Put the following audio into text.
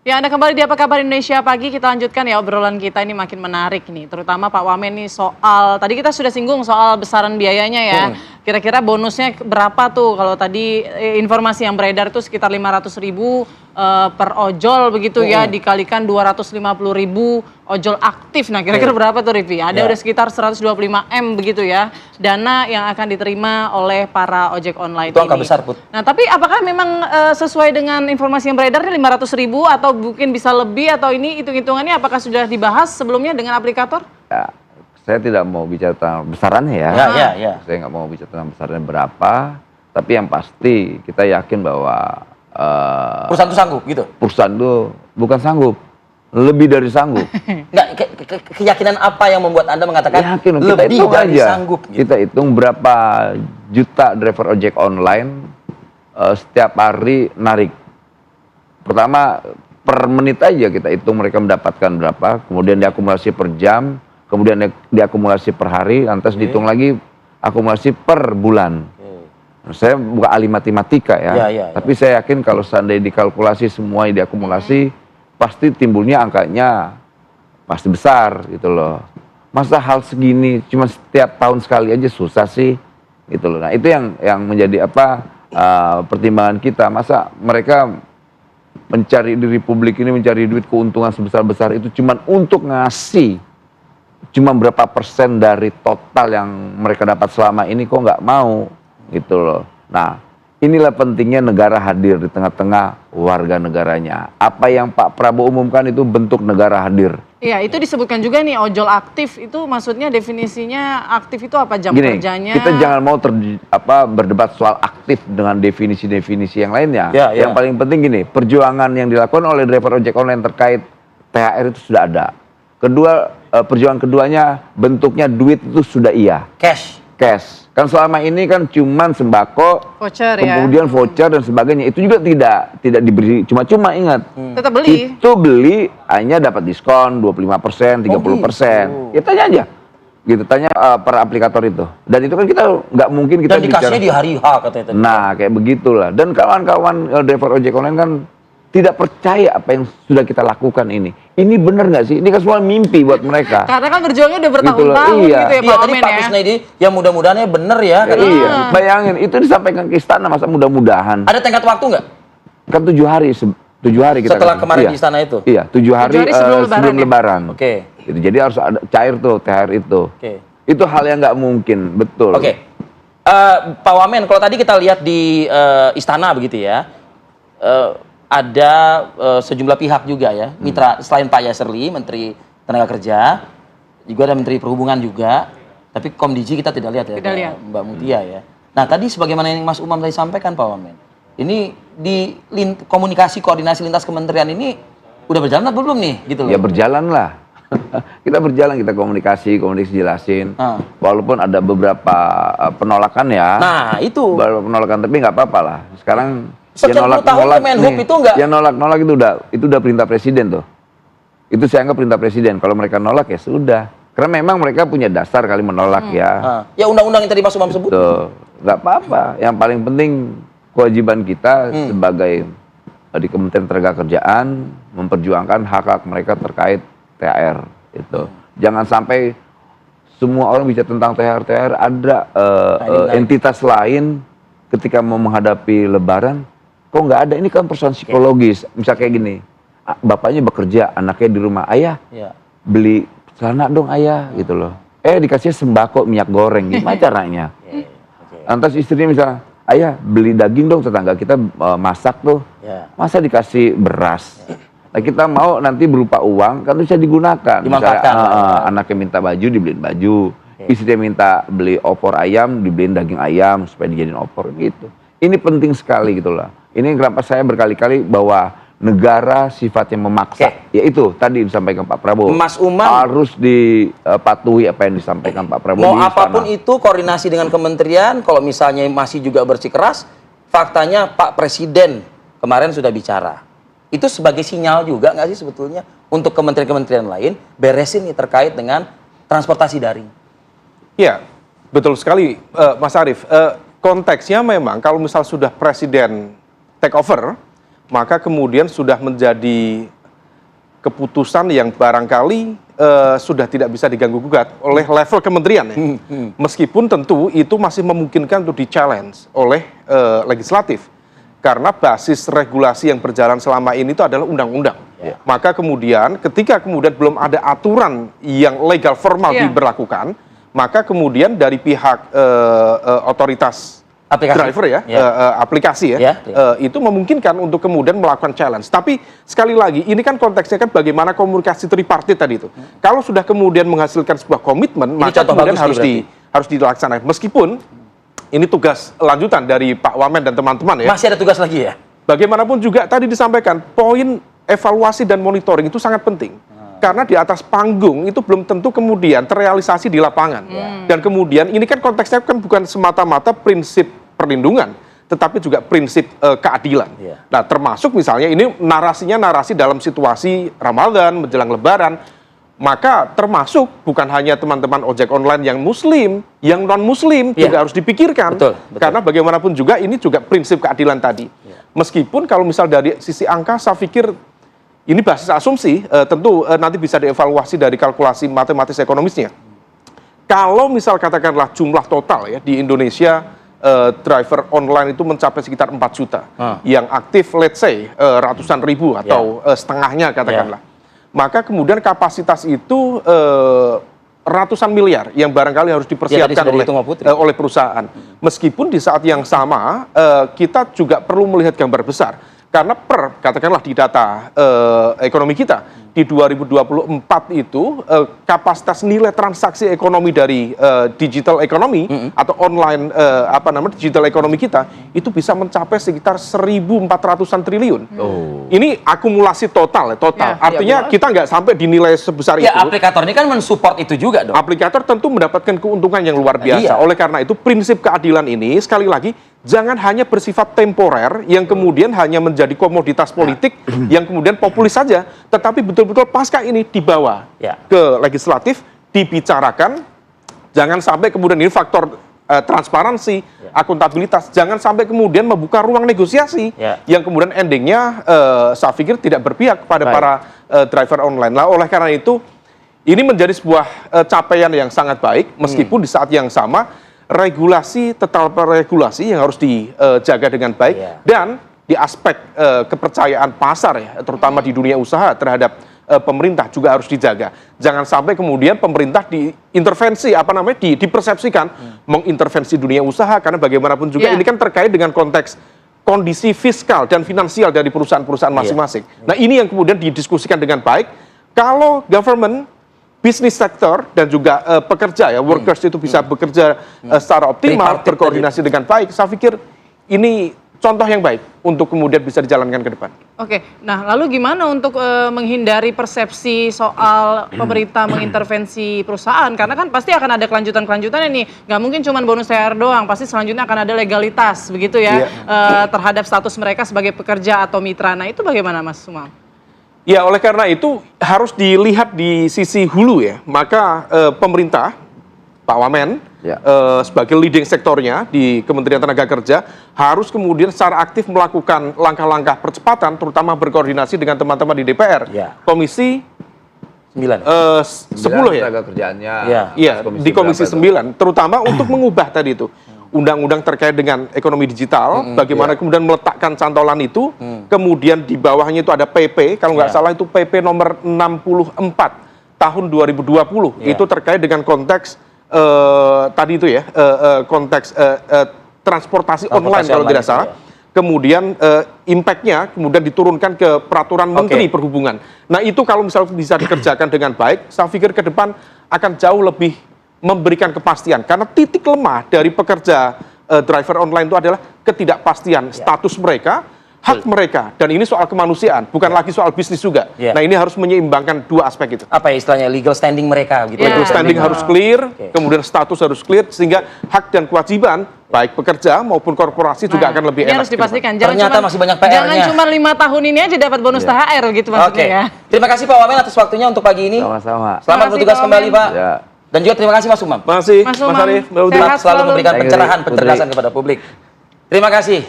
Ya, Anda kembali di Apa Kabar Indonesia Pagi. Kita lanjutkan ya obrolan kita, ini makin menarik nih. Terutama Pak Wamen nih soal, tadi kita sudah singgung soal besaran biayanya ya. Kira-kira bonusnya berapa tuh? Kalau tadi informasi yang beredar tuh sekitar 500.000 per ojol begitu ya. Dikalikan 250.000 ojol aktif. Nah kira-kira berapa tuh Rivi? Ada udah sekitar 125 M begitu ya. Dana yang akan diterima oleh para ojek online Itu angka ini. besar, Put. Nah tapi apakah memang sesuai dengan informasi yang beredar 500.000 atau mungkin bisa lebih, atau ini hitung-hitungannya apakah sudah dibahas sebelumnya dengan aplikator? Ya, saya tidak mau bicara tentang besarannya ya. Ya. Saya nggak mau bicara tentang besarannya berapa, tapi yang pasti kita yakin bahwa Perusahaan itu sanggup gitu? perusahaan itu bukan sanggup, lebih dari sanggup. Enggak, keyakinan apa yang membuat Anda mengatakan Yakin, kita lebih hitung dari aja. sanggup? Gitu? Kita hitung berapa juta driver ojek online setiap hari narik. Pertama, per menit aja kita hitung mereka mendapatkan berapa, kemudian diakumulasi per jam, kemudian diakumulasi per hari, lantas dihitung lagi akumulasi per bulan. Saya bukan ahli matematika ya, tapi saya yakin kalau seandainya dikalkulasi semua diakumulasi, pasti timbulnya angkanya pasti besar gitu loh. Masa hal segini cuma setiap tahun sekali aja susah sih gitu loh. Nah itu yang menjadi pertimbangan kita. Masa mereka mencari di Republik ini, mencari duit keuntungan sebesar-besar itu cuma untuk ngasih cuma berapa persen dari total yang mereka dapat selama ini, kok nggak mau gitu loh. Nah inilah pentingnya negara hadir di tengah-tengah warga negaranya. Apa yang Pak Prabowo umumkan itu bentuk negara hadir. Iya, itu disebutkan juga nih ojol aktif, itu maksudnya definisinya aktif itu apa, jam Gini, kerjanya? kita jangan mau berdebat soal aktif dengan definisi-definisi yang lainnya. Yang paling penting gini, perjuangan yang dilakukan oleh driver ojek online terkait THR itu sudah ada. Kedua, perjuangan keduanya bentuknya duit itu sudah iya. Cash. Kan selama ini kan cuman sembako, Voucher kemudian voucher dan sebagainya. Itu juga tidak diberi cuma-cuma, ingat. Tetap beli. Itu beli hanya dapat diskon 25%, 30%. Ya tanya aja. Gitu, tanya per aplikator itu. Dan itu kan kita nggak mungkin kita Dan dikasihnya di hari H katanya tadi. Nah, kayak begitulah. Dan kawan-kawan driver ojek online kan tidak percaya apa yang sudah kita lakukan ini. Ini benar nggak sih? Ini kan semua mimpi buat mereka. Karena kan berjuangnya udah bertahun-tahun Gitu loh, iya. gitu ya Pak Tadi Wamen Pak ya. Kusnaidi, ya mudah-mudahannya bener ya. Iya, bayangin itu disampaikan ke istana, masa mudah-mudahan. Ada tenggat waktu nggak? Kan 7 hari, 7 hari kita Setelah kasih. kemarin Iya. di istana itu? Iya, 7 hari, sebelum sebelum ya? lebaran. Oke. Gitu, jadi harus ada cair tuh THR itu. Oke. Itu hal yang nggak mungkin, betul. Oke. Pak Wamen, kalau tadi kita lihat di istana begitu ya, ada sejumlah pihak juga ya, mitra selain Pak Yasserli, Menteri Tenaga Kerja, juga ada Menteri Perhubungan juga, tapi Komdiji kita tidak lihat ya, Tidak lihat. Mbak Mutia ya. Nah tadi sebagaimana yang Mas Umam tadi sampaikan Pak Wamen, ini di komunikasi koordinasi lintas kementerian ini udah berjalan atau belum nih gitu loh? Ya berjalan lah. Kita berjalan, kita komunikasi jelasin. Walaupun ada beberapa penolakan ya. Nah itu. Beberapa penolakan, tapi nggak apa-apa lah. Sekarang Sekian puluh tahun Kemenhub itu nggak. yang nolak itu udah perintah presiden tuh. Itu saya anggap perintah presiden. Kalau mereka nolak ya sudah. Karena memang mereka punya dasar kali menolak ya. Ya undang-undang yang tadi Mas Umam sebut. Tuh, nggak apa-apa. Yang paling penting kewajiban kita sebagai di Kementerian Tenagakerjaan memperjuangkan hak-hak mereka terkait THR itu. Jangan sampai semua orang bicara tentang THR ada entitas lain ketika mau menghadapi Lebaran, kok nggak ada. Ini kan persoalan psikologis. Misal kayak gini, bapaknya bekerja, anaknya di rumah, ayah beli celana dong ayah gitu loh. Dikasih sembako minyak goreng, gimana caranya? Lantas istrinya misalnya, ayah beli daging dong, tetangga kita masak tuh, masa dikasih beras? Nah, kita mau nanti berupa uang kan bisa digunakan. Dimanfaatkan. Anaknya minta baju, dibeliin baju. Istrinya minta beli opor ayam, dibeliin daging ayam supaya dijadiin opor gitu. Ini penting sekali gitu lah. Ini kenapa saya berkali-kali bahwa negara sifatnya memaksa. Yaitu tadi disampaikan Pak Prabowo. Mas Umam harus dipatuhi apa yang disampaikan Pak Prabowo. Mau apapun itu koordinasi dengan kementerian, kalau misalnya masih juga bersikeras, faktanya Pak Presiden kemarin sudah bicara. Itu sebagai sinyal juga nggak sih sebetulnya untuk kementerian-kementerian lain beresin nih terkait dengan transportasi daring? Iya, betul sekali Mas Arief. Konteksnya memang kalau misal sudah Presiden take over, maka kemudian sudah menjadi keputusan yang barangkali sudah tidak bisa diganggu-gugat oleh level kementerian ya. Meskipun tentu itu masih memungkinkan untuk di-challenge oleh legislatif. Karena basis regulasi yang berjalan selama ini itu adalah undang-undang. Maka kemudian ketika kemudian belum ada aturan yang legal formal diberlakukan, maka kemudian dari pihak otoritas driver ya, aplikasi ya, itu memungkinkan untuk kemudian melakukan challenge. Tapi sekali lagi, ini kan konteksnya kan bagaimana komunikasi tripartit tadi itu. Kalau sudah kemudian menghasilkan sebuah komitmen, maka kemudian harus dilaksanakan. Meskipun ini tugas lanjutan dari Pak Wamen dan teman-teman ya. Masih ada tugas lagi ya? Bagaimanapun juga tadi disampaikan, poin evaluasi dan monitoring itu sangat penting. Karena di atas panggung itu belum tentu kemudian terrealisasi di lapangan. Dan kemudian ini kan konteksnya kan bukan semata-mata prinsip perlindungan, tetapi juga prinsip keadilan. Nah, termasuk misalnya ini narasinya narasi dalam situasi Ramadan, menjelang Lebaran, maka termasuk bukan hanya teman-teman ojek online yang muslim, yang non-muslim juga harus dipikirkan. Betul. Karena bagaimanapun juga ini juga prinsip keadilan tadi. Meskipun kalau misal dari sisi angka, saya pikir ini basis asumsi, tentu nanti bisa dievaluasi dari kalkulasi matematis ekonomisnya. Kalau misal katakanlah jumlah total ya di Indonesia, driver online itu mencapai sekitar 4 juta. Yang aktif, let's say, ratusan ribu atau setengahnya katakanlah. Maka kemudian kapasitas itu ratusan miliar yang barangkali harus dipersiapkan oleh perusahaan. Meskipun di saat yang sama kita juga perlu melihat gambar besar. Karena katakanlah di data ekonomi kita, di 2024 itu kapasitas nilai transaksi ekonomi dari digital ekonomi atau online digital ekonomi kita itu bisa mencapai sekitar 1.400-an triliun. Ini akumulasi total. Artinya kita nggak sampai dinilai sebesar itu. Aplikator ini kan mensupport itu juga dong. Aplikator tentu mendapatkan keuntungan yang luar biasa. Oleh karena itu prinsip keadilan ini sekali lagi jangan hanya bersifat temporer yang kemudian hanya menjadi komoditas politik yang kemudian populis saja, tetapi betul-betul pasca ini dibawa ke legislatif, dibicarakan, jangan sampai kemudian ini faktor transparansi, akuntabilitas, jangan sampai kemudian membuka ruang negosiasi yang kemudian endingnya saya pikir tidak berpihak kepada para driver online. Nah, oleh karena itu ini menjadi sebuah capaian yang sangat baik, meskipun di saat yang sama regulasi tetap regulasi yang harus dijaga dengan baik dan di aspek kepercayaan pasar ya, terutama di dunia usaha terhadap pemerintah juga harus dijaga. Jangan sampai kemudian pemerintah diintervensi dipersepsikan mengintervensi dunia usaha, karena bagaimanapun juga ini kan terkait dengan konteks kondisi fiskal dan finansial dari perusahaan-perusahaan masing-masing. Nah, ini yang kemudian didiskusikan dengan baik. Kalau government, bisnis sektor dan juga pekerja ya, workers itu bisa bekerja secara optimal, berkoordinasi dengan baik, saya pikir ini contoh yang baik untuk kemudian bisa dijalankan ke depan. Oke, nah lalu gimana untuk menghindari persepsi soal pemerintah mengintervensi perusahaan? Karena kan pasti akan ada kelanjutan-kelanjutan ini, nggak mungkin cuma bonus THR doang, pasti selanjutnya akan ada legalitas begitu ya, terhadap status mereka sebagai pekerja atau mitra. Nah itu bagaimana Mas Umam? Ya, oleh karena itu harus dilihat di sisi hulu ya. Maka pemerintah, Pak Wamen, sebagai leading sektornya di Kementerian Tenaga Kerja, harus kemudian secara aktif melakukan langkah-langkah percepatan, terutama berkoordinasi dengan teman-teman di DPR. Komisi 10 ya? Tenaga kerjaannya. Di Komisi 9, terutama untuk mengubah tadi itu. Undang-undang terkait dengan ekonomi digital, bagaimana kemudian meletakkan cantolan itu, kemudian di bawahnya itu ada PP, kalau nggak salah itu PP nomor 64 tahun 2020, itu terkait dengan konteks tadi itu ya, konteks transportasi online kalau tidak salah. Kemudian impact-nya kemudian diturunkan ke peraturan Menteri Perhubungan. Nah itu kalau misalnya bisa dikerjakan dengan baik, saya pikir ke depan akan jauh lebih memberikan kepastian, karena titik lemah dari pekerja driver online itu adalah ketidakpastian status mereka, hak mereka, dan ini soal kemanusiaan, bukan lagi soal bisnis juga. Nah ini harus menyeimbangkan dua aspek itu. Apa ya istilahnya, legal standing mereka gitu. Legal standing harus clear, kemudian status harus clear, sehingga hak dan kewajiban baik pekerja maupun korporasi juga akan lebih enak. Harus dipastikan. Ternyata masih banyak PR-nya. Jangan cuma 5 tahun ini aja dapat bonus THR gitu maksudnya ya. Terima kasih Pak Wamen atas waktunya untuk pagi ini. Sama-sama. Selamat bertugas kembali Pak. Dan juga terima kasih Mas Umam. Terima kasih Mas Arief, Umam, Mbak Udin. Selalu memberikan pencerahan, pencerdasan kepada publik. Terima kasih.